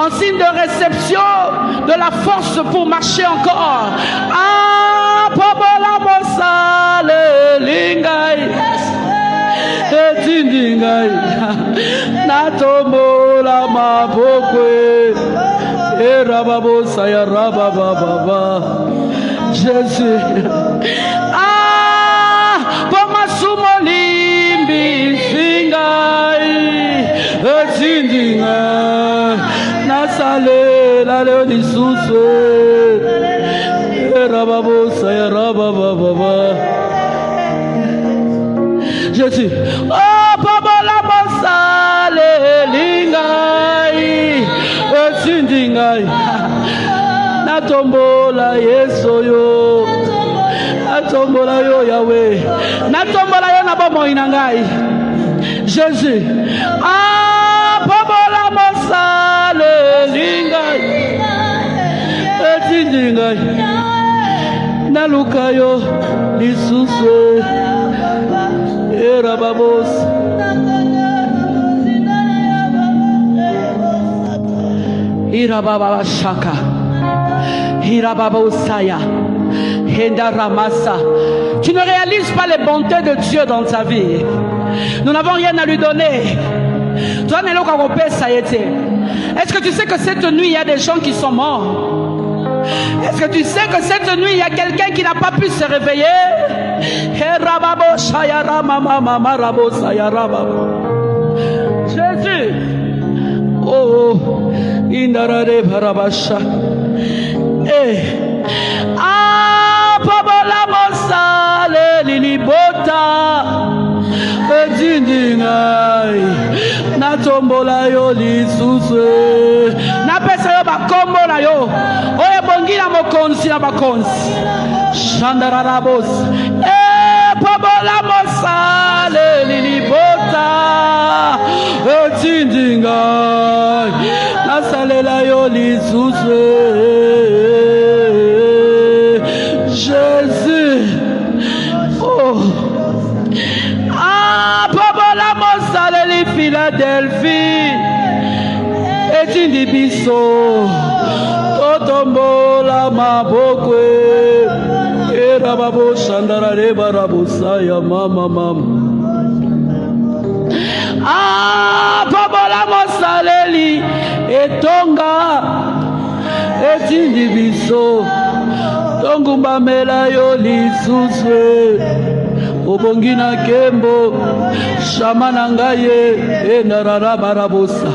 en signe de réception de la force pour marcher encore. Ah, Pabola Mosale Lingai Etindingai Natombola Mabokwe Erababo Sayarababa Jésus. Ah, Pomasumolimbi Singai Etindingai Nasale la leoni suswe Erababo Sayarababa Jésus. Oh, Pabola Mosale Lingai Etindingai Natombola Yeso yo Natombola yo Yahweh Natombola yo na bomo inangai Jésus. Ah, Pabola Mosale Lingai Etindingai Naluka yo Lisusu Erababos Irababa Shaka Irababosaya Henda Ramasa. Tu ne réalises pas les bontés de Dieu dans ta vie. Nous n'avons rien à lui donner. Est-ce que tu sais que cette nuit il y a des gens qui sont morts? Est-ce que tu sais que cette nuit il y a quelqu'un qui n'a pas pu se réveiller? Jésus. Oh, Indarare Barabasha. Ah, Pabola Mosale Lilibota Edindingai Natombola yo Lisusu Napesa yo bakombo na yo Oye bongina mokonzi na bakonzi Shandararabos. Pabola Mosale Lilibota Edindingai Nasalela yo Lisusu. Jésus. Oh. Ah, Pabola Mosale li Philadelphie. Etindi biso. Totombola mabokwe. Erababo shandara reba rabusaya mama. Ah, Pabola Mosale li etonga. Etindi biso. Tongumba mela yo Lisusu Obongina kembo Shamana ngaye Enarara barabosa.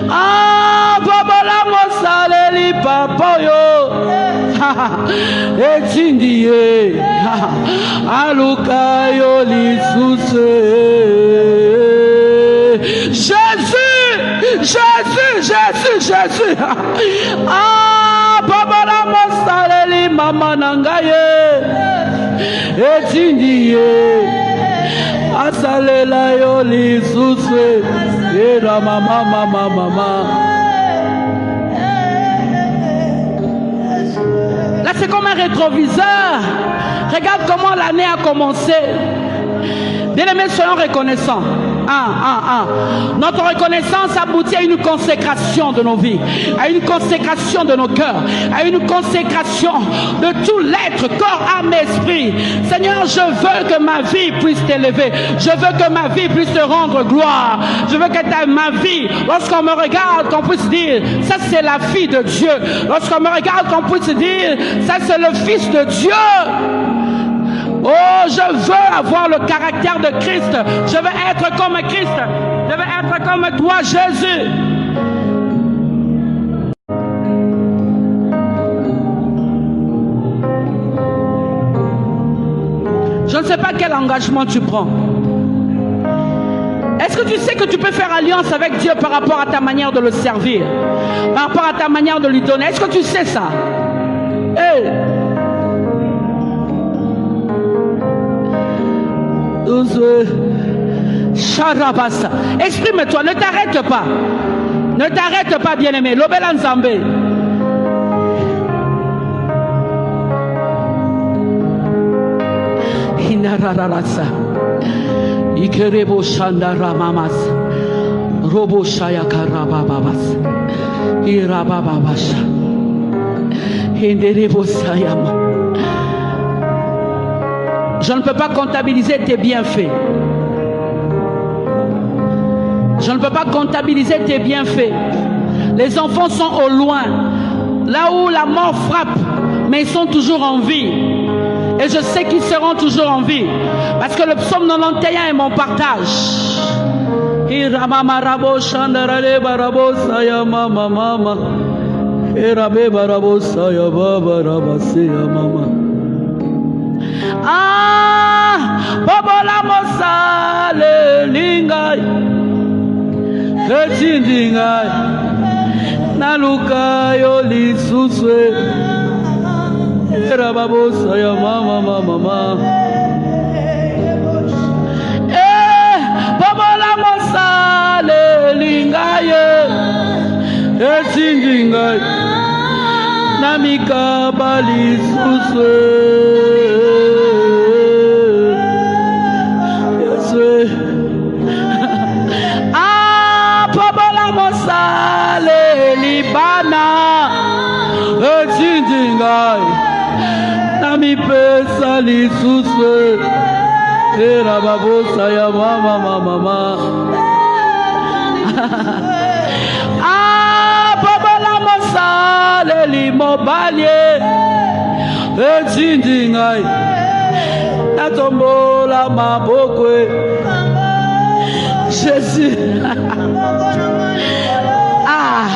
Ah, Pabola Mosale li papa yo Etindiye Aluka yo Lisusu. Jésus. Ah, Pabola Mosale li mama nangaye Etindiye Asalela yo Lisusu. Era mama. Là c'est comme un rétroviseur. Regarde comment l'année a commencé. Bien aimés, soyons reconnaissants. Notre reconnaissance aboutit à une consécration de nos vies, à une consécration de nos cœurs, à une consécration de tout l'être, corps, âme, esprit. Seigneur, je veux que ma vie puisse t'élever. Je veux que ma vie puisse te rendre gloire. Je veux que ma vie, lorsqu'on me regarde, qu'on puisse dire, ça c'est la fille de Dieu. Lorsqu'on me regarde, qu'on puisse dire, ça c'est le fils de Dieu. Oh, je veux avoir le caractère de Christ. Je veux être comme Christ. Je veux être comme toi, Jésus. Je ne sais pas quel engagement tu prends. Est-ce que tu sais que tu peux faire alliance avec Dieu par rapport à ta manière de le servir, par rapport à ta manière de lui donner? Est-ce que tu sais ça? Hey. Exprime-toi, ne t'arrête pas. Ne t'arrête pas, bien-aimé. Lobela Nzambe. Inararasa. Ikerebo Shandara Mamas. Robo Shaya Karababas. Je ne peux pas comptabiliser tes bienfaits. Je ne peux pas comptabiliser tes bienfaits. Les enfants sont au loin, là où la mort frappe, mais ils sont toujours en vie. Et je sais qu'ils seront toujours en vie. Parce que le psaume 91 est mon partage. Ah, Bobola Mosale Lingai Kachindingai Naluka Yoli Suswe Erababosa ya mama mama. Bobola Mosale Lingai Kachindingai Namika Bali Suswe. Ah, Bobola Mosale Libana Ejindingai Nami Pesa Li Suswe Era Babosa ya mama mama. Ah, Bobola Mosale Limobalie Ejindingai Natombola Mabokwe Jésus. Ah,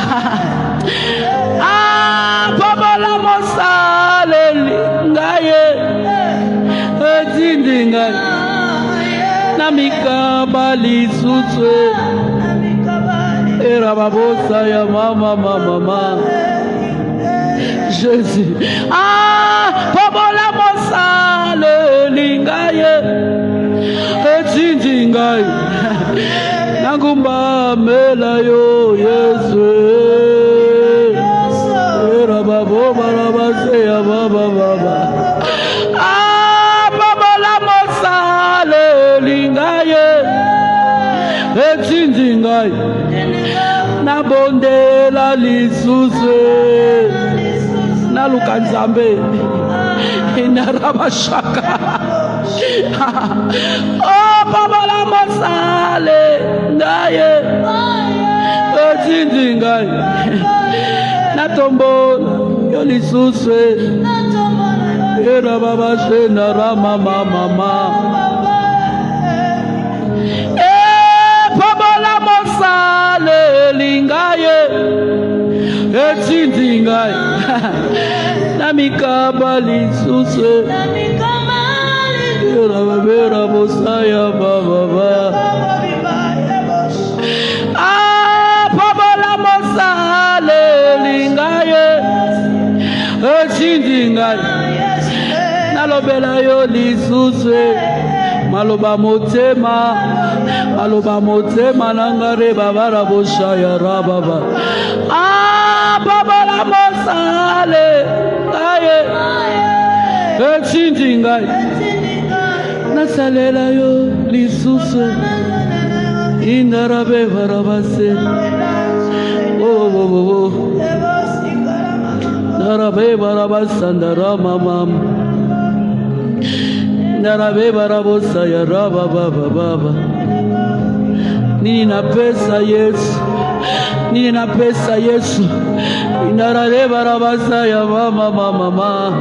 ah, Bobola Mosale Lingaye Ejindingai Namika Bali Suswe Era Babosa ya mama mama. Jésus. Ah, Bobola Mosale Lingaye Ejindingai Nangumba mela yo Yesu. Era babo barabase ya baba. Ah, Bobola Mosale Lingaye Ejindingai Nabondela Lisuse Nalukanzambe Inarabashaka. Oh, Bobola Mosale Ngaye Ejindingai Natombola Yolisuse Era baba shena rama mama. Bobola Mosale Lingaye Ejindingai Namika Bali Suswe Vera Bosaya Baba. Ah, Bobola Mosale Lingaye Ejindingai Nalobela yo Lisuse Maloba motema Nangare Babara Boshaya Rababa. Ah, Bobola Mosale Ejindingai Nasalela yo Lisuse Inarabe Barabase. Oh Narabe Barabasanda Ramam Narabe Barabosa ya Baba. Nina pesa Yesu Inarabe Barabasa ya mama.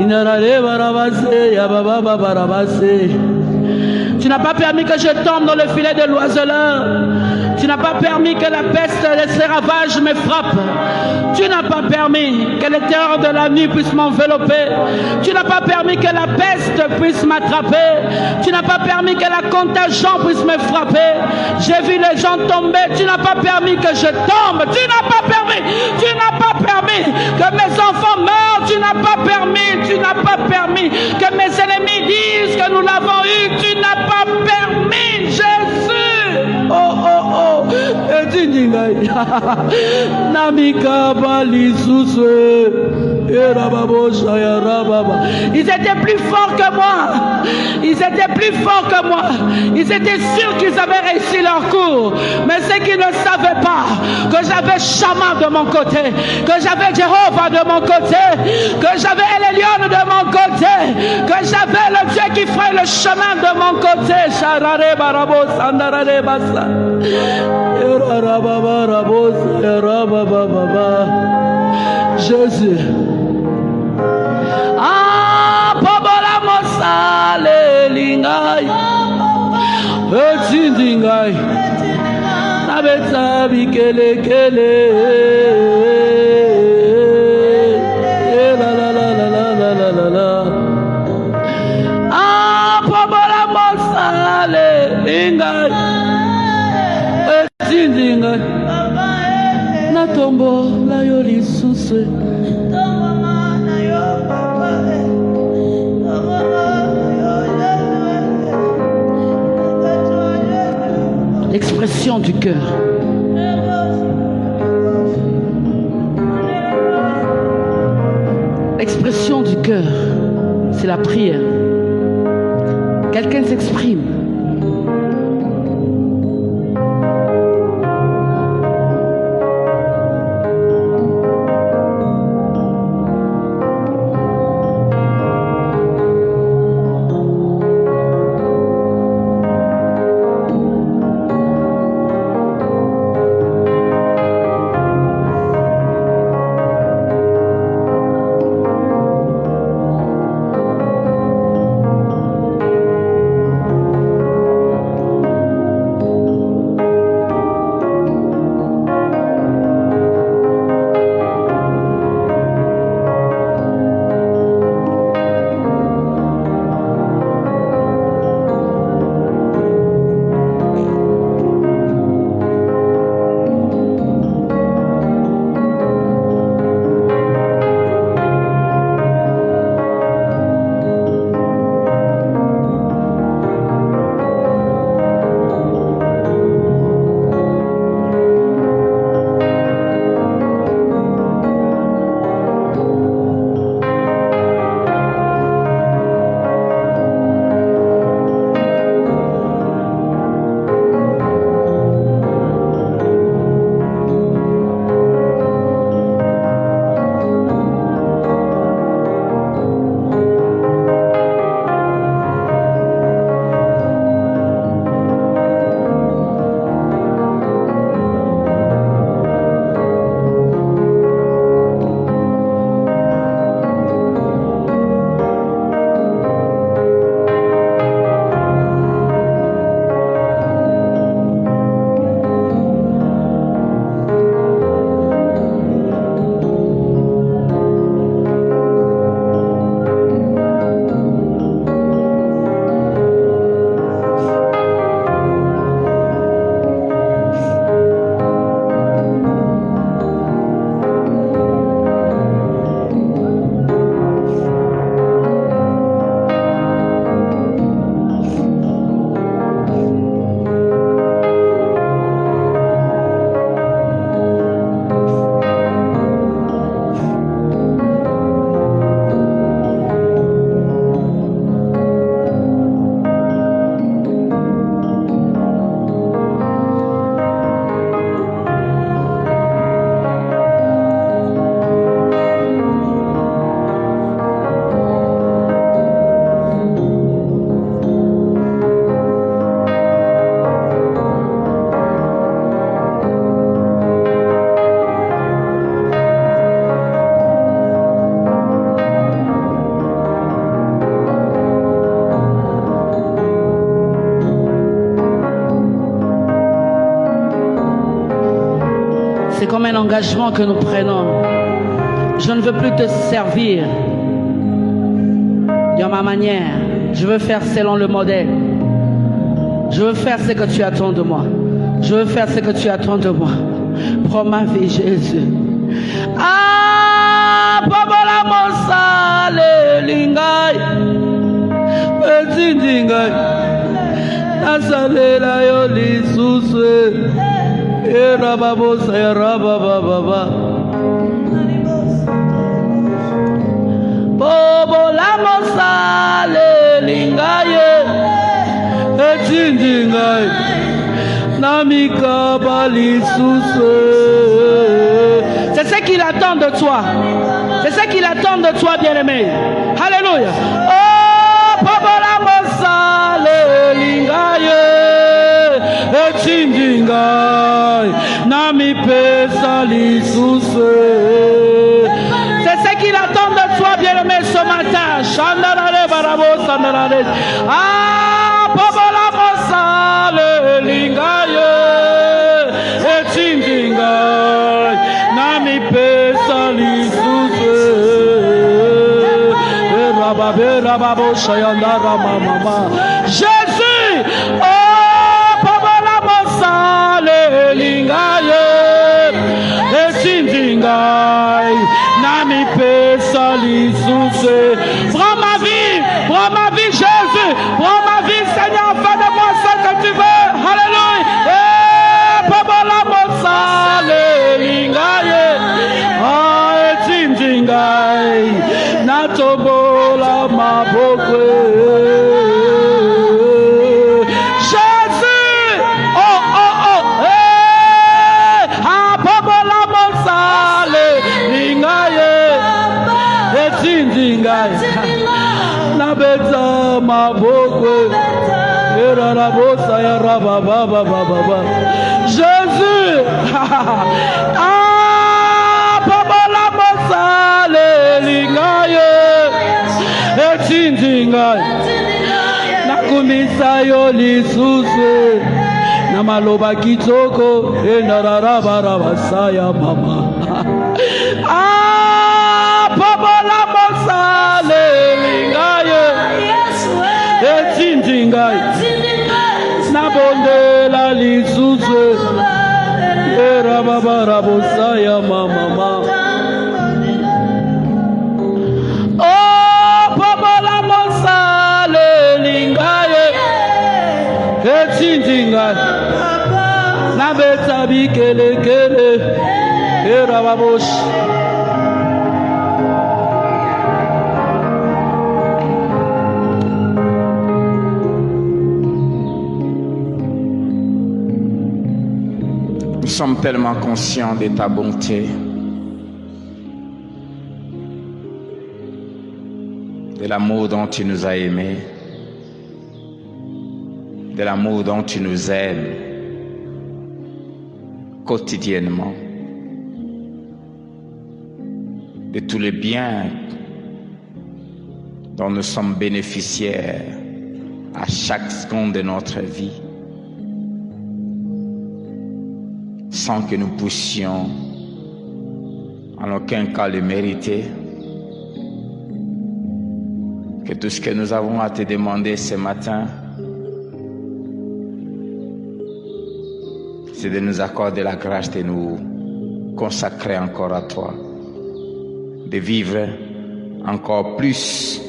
Inarabe Barabase ya baba Barabase. Tu n'as pas permis que je tombe dans le filet de l'oiseleur. Tu n'as pas permis que la peste et les ravages me frappent. Tu n'as pas permis que les terreurs de la nuit puissent m'envelopper. Tu n'as pas permis que la peste puisse m'attraper. Tu n'as pas permis que la contagion puisse me frapper. J'ai vu les gens tomber. Tu n'as pas permis que je tombe. Tu n'as pas permis. Tu n'as pas permis que mes enfants meurent. Tu n'as pas permis que mes ennemis disent que nous l'avons eu. Tu n'as pas permis, Jésus. Oh. Ejindingai Namika Bali Suswe Era Babosha ya Rababa. Ils étaient plus forts que moi. Ils Ils étaient plus forts que moi. Ils étaient sûrs qu'ils avaient réussi leur cours. Mais c'est qu'ils ne savaient pas que j'avais Shama de mon côté, que j'avais Jéhovah de mon côté, que j'avais El Elyon de mon côté, que j'avais le Dieu qui ferait le chemin de mon côté. Jésus. Ah, Pabola Mosale Lingai. Etindingai. Nabetsa bikele kele. La la la la la la la la. Ah, Pabola Mosale Lingai. Etindingai. Natombo la yoli suse. L'expression du cœur. L'expression du cœur, c'est la prière. Quelqu'un s'exprime. C'est comme un engagement que nous prenons. Je ne veux plus te servir de ma manière. Je veux faire selon le modèle. Je veux faire ce que tu attends de moi. Je veux faire ce que tu attends de moi. Prends ma vie, Jésus. Ah, Pabola Mosale Lingai. Petit Lingai. Asale la yoli suse. Erababosa erabababa. Pabola Mosale Lingai. C'est ce qu'il attend de toi. C'est ce qu'il attend de toi, bien-aimé. Alléluia. Oh, Pabola Mosale Lingaye Etindingai Nami Pesa Lisuse. C'est ce qu'il attend de toi, bien-aimé, ce matin. Chandarare Barabo Sandarare. Ah, Pabola Mosale Lingaye Etindingai Nami Pesa Lisuse. Jésus, oh, Pabola Mosale Lingaye Etindingai Nami Pesa Lisuse. Prends ma vie, Jésus, prends ma vie, Seigneur, fais de moi ce que tu veux. Alléluia. Pabola Mosale Lingaye Etindingai Natobola Mabokwe. Jésus, oh, Pabola Mosale Lingaye Etindingai Nabeta Mabokwe. Jésus, Pabola Mosale Lingaye Etindingai Nakumisa yo lisuse Namaloba kitoko Enararabarabasaya mama. Pabola Mosale Lingaye Etindingai Nabondela lisuse Erababarabosaya mama. Oh, Pabola Mosale Lingaye Etindingai Nabeta bikelekele Erababosh. Nous sommes tellement conscients de ta bonté, de l'amour dont tu nous as aimés, de l'amour dont tu nous aimes quotidiennement, de tous les biens dont nous sommes bénéficiaires à chaque seconde de notre vie, sans que nous puissions en aucun cas le mériter. Que tout ce que nous avons à te demander ce matin, c'est de nous accorder la grâce de nous consacrer encore à toi, de vivre encore plus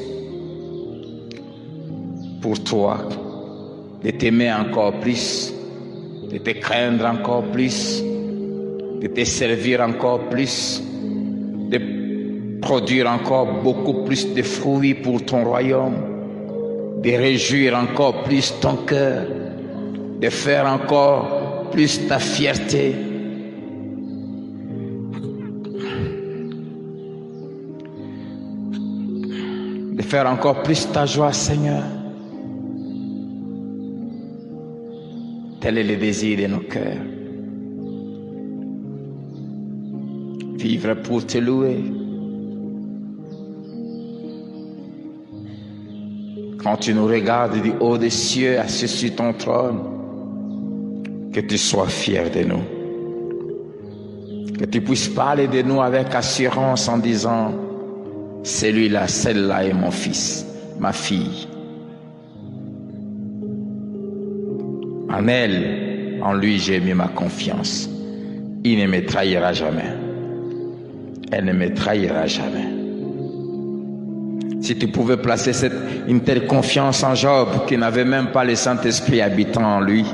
pour toi, de t'aimer encore plus, de te craindre encore plus, de te servir encore plus, de produire encore beaucoup plus de fruits pour ton royaume, de réjouir encore plus ton cœur, de faire encore plus ta fierté. De faire encore plus ta joie, Seigneur. Tel est le désir de nos cœurs. Vivre pour te louer. Quand tu nous regardes du haut des cieux, assis sur ton trône, que tu sois fier de nous. Que tu puisses parler de nous avec assurance en disant, celui-là, celle-là est mon fils, ma fille. En elle, en lui, j'ai mis ma confiance. Il ne me trahira jamais. Elle ne me trahira jamais. Si tu pouvais placer une telle confiance en Job, qui n'avait même pas le Saint-Esprit habitant en lui,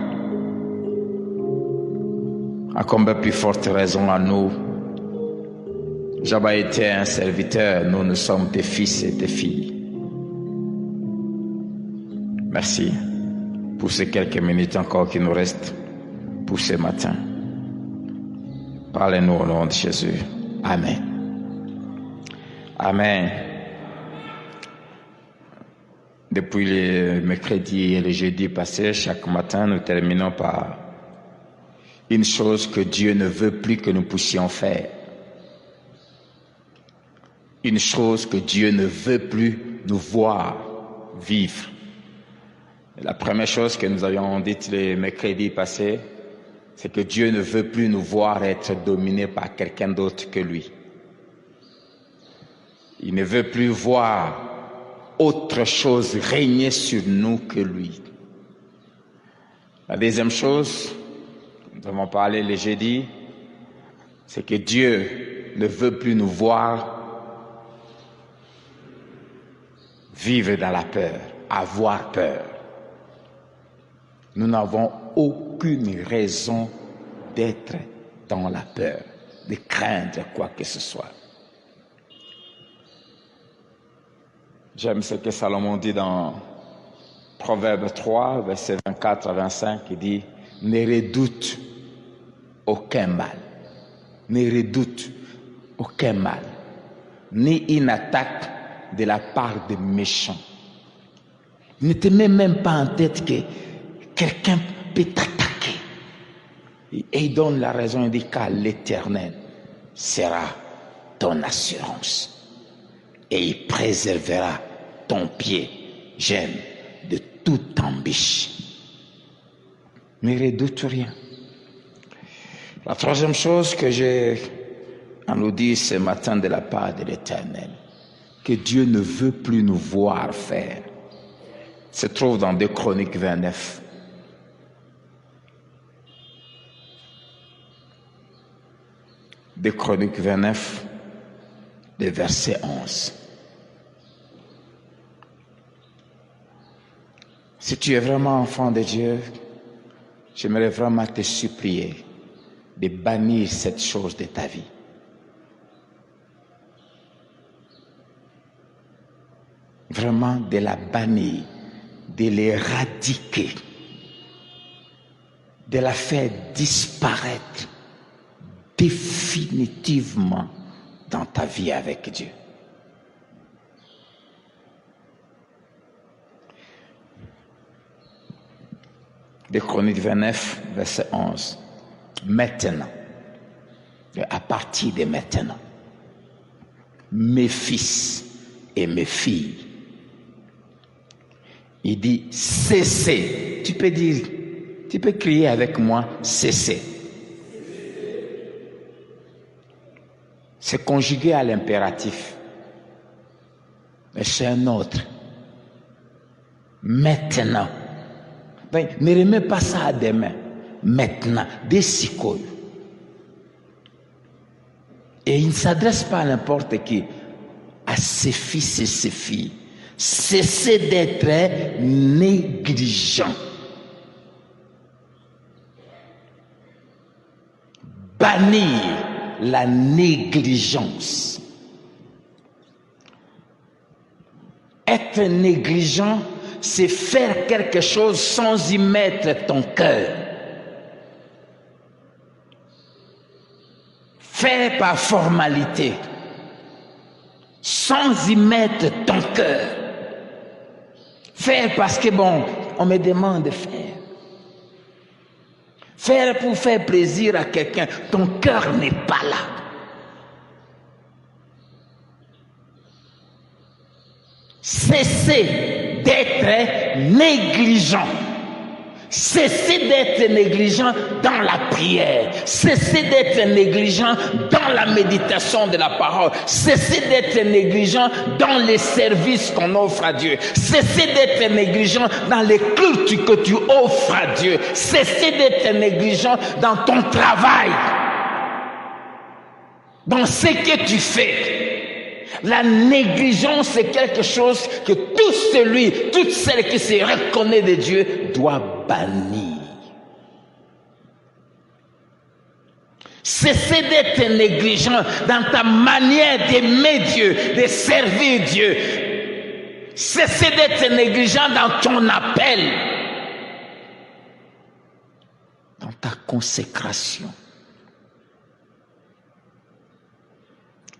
à combien plus forte raison à nous. Job a été un serviteur, nous sommes tes fils et tes filles. Merci pour ces quelques minutes encore qui nous restent pour ce matin. Parlez-nous au nom de Jésus. Amen. Amen. Depuis le mercredi et le jeudi passé, chaque matin, nous terminons par une chose que Dieu ne veut plus que nous puissions faire. Une chose que Dieu ne veut plus nous voir vivre. Et la première chose que nous avions dite le mercredi passé, c'est que Dieu ne veut plus nous voir être dominés par quelqu'un d'autre que lui. Il ne veut plus voir autre chose régner sur nous que lui. La deuxième chose, nous avons parlé le jeudi, c'est que Dieu ne veut plus nous voir vivre dans la peur, avoir peur. Nous n'avons aucune raison d'être dans la peur, de craindre quoi que ce soit. J'aime ce que Salomon dit dans Proverbe 3, versets 24 à 25, il dit « Ne redoute aucun mal, ne redoute aucun mal, ni une attaque de la part des méchants. Ne te mets même pas en tête que quelqu'un peut t'attaquer. » Et il donne la raison, il dit qu'à l'Éternel sera ton assurance. Et il préservera ton pied, j'aime, de toute embûche. Ne redoute rien. La troisième chose que j'ai à nous dire ce matin de la part de l'Éternel, que Dieu ne veut plus nous voir faire, se trouve dans 2 Chroniques 29. Deux Chroniques 29, le verset 11. Si tu es vraiment enfant de Dieu, j'aimerais vraiment te supplier de bannir cette chose de ta vie. Vraiment de la bannir, de l'éradiquer, de la faire disparaître définitivement dans ta vie avec Dieu. De Chroniques 29, verset 11. Maintenant, à partir de maintenant, mes fils et mes filles, il dit cessez. Tu peux crier avec moi, cessez. C'est conjugué à l'impératif, mais c'est un autre. Maintenant. Ne remets pas ça à demain. Maintenant, des psychologues. Et il ne s'adresse pas à n'importe qui, à ses fils et ses filles. Cessez d'être négligents. Bannir la négligence. Être négligent, c'est faire quelque chose sans y mettre ton cœur. Faire par formalité, sans y mettre ton cœur. Faire parce que on me demande de faire. Faire pour faire plaisir à quelqu'un, ton cœur n'est pas là. Cessez d'être négligent. Cessez d'être négligent dans la prière. Cessez d'être négligent dans la méditation de la parole. Cessez d'être négligent dans les services qu'on offre à Dieu. Cessez d'être négligent dans les cultes que tu offres à Dieu. Cessez d'être négligent dans ton travail, dans ce que tu fais. La négligence, c'est quelque chose que toute celle qui se reconnaît de Dieu doit bannir. Cessez d'être négligent dans ta manière d'aimer Dieu, de servir Dieu. Cessez d'être négligent dans ton appel, dans ta ta consécration.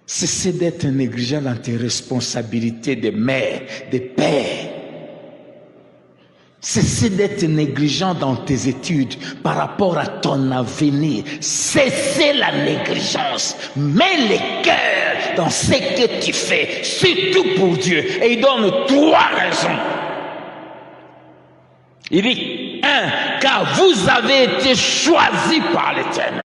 Cessez d'être négligent dans tes responsabilités de mère, de père. Cessez d'être négligent dans tes études par rapport à ton avenir. Cessez la négligence. Mets le cœur dans ce que tu fais, surtout pour Dieu. Et il donne 3 raisons. Il dit, 1, car vous avez été choisis par l'Éternel.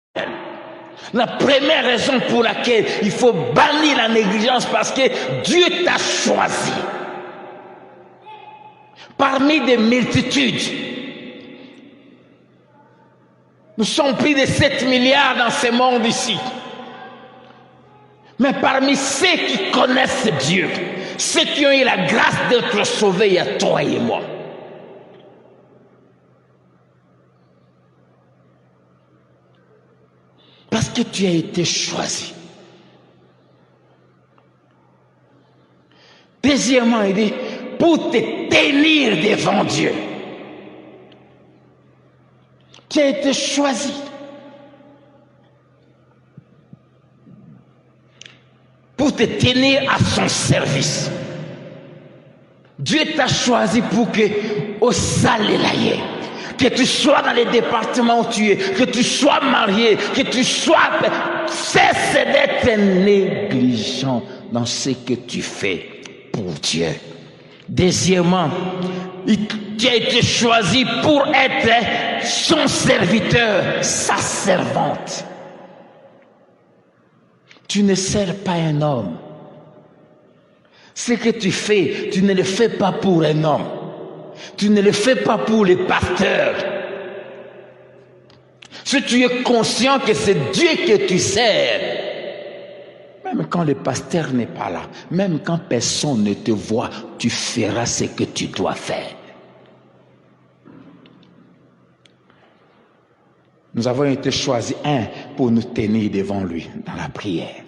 La première raison pour laquelle il faut bannir la négligence, parce que Dieu t'a choisi. Parmi des multitudes, nous sommes plus de 7 milliards dans ce monde ici. Mais parmi ceux qui connaissent Dieu, ceux qui ont eu la grâce d'être sauvés, il y a toi et moi. Parce que tu as été choisi. Deuxièmement, il dit, pour te tenir devant Dieu. Tu as été choisi. Pour te tenir à son service. Dieu t'a choisi pour que, au salé, que tu sois dans les départements où tu es, que tu sois marié, que tu sois... Cesse d'être négligent dans ce que tu fais pour Dieu. Deuxièmement, tu as été choisi pour être son serviteur, sa servante. Tu ne sers pas un homme. Ce que tu fais, tu ne le fais pas pour un homme. Tu ne le fais pas pour les pasteurs. Si tu es conscient que c'est Dieu que tu sers, même quand le pasteur n'est pas là, même quand personne ne te voit, tu feras ce que tu dois faire. Nous avons été choisis, 1, pour nous tenir devant lui dans la prière.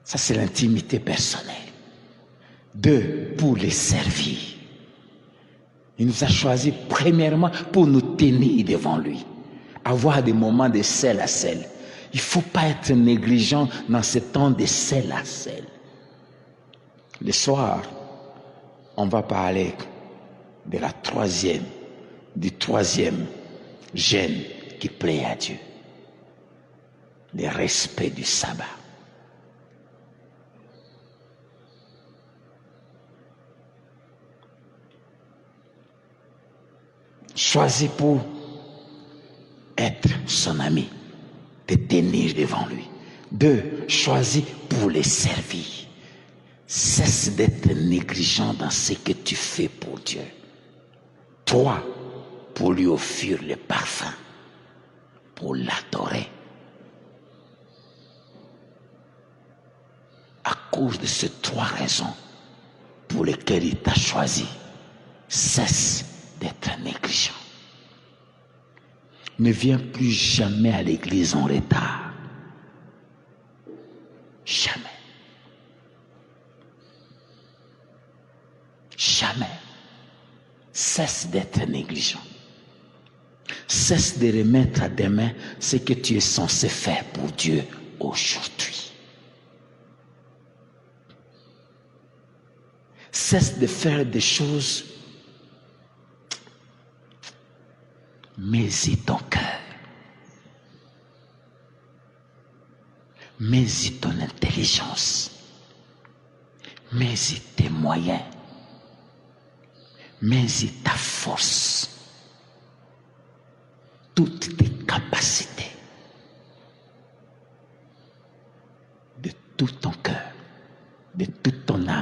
Ça, c'est l'intimité personnelle. 2, pour les servir. Il nous a choisis premièrement pour nous tenir devant lui. Avoir des moments de sel à sel. Il ne faut pas être négligent dans ce temps de sel à sel. Le soir, on va parler de du troisième jeûne qui plaît à Dieu. Le respect du sabbat. Choisi pour être son ami, te tenir devant lui. 2, choisi pour les servir. Cesse d'être négligent dans ce que tu fais pour Dieu. 3, pour lui offrir le parfum, pour l'adorer. À cause de ces 3 raisons pour lesquelles il t'a choisi, cesse d'être négligent. Ne viens plus jamais à l'église en retard. Jamais. Jamais. Cesse d'être négligent. Cesse de remettre à demain ce que tu es censé faire pour Dieu aujourd'hui. Cesse de faire des choses. Mets-y ton cœur. Mets-y ton intelligence. Mets-y tes moyens. Mets-y ta force. Toutes tes capacités. De tout ton cœur. De toute ton âme.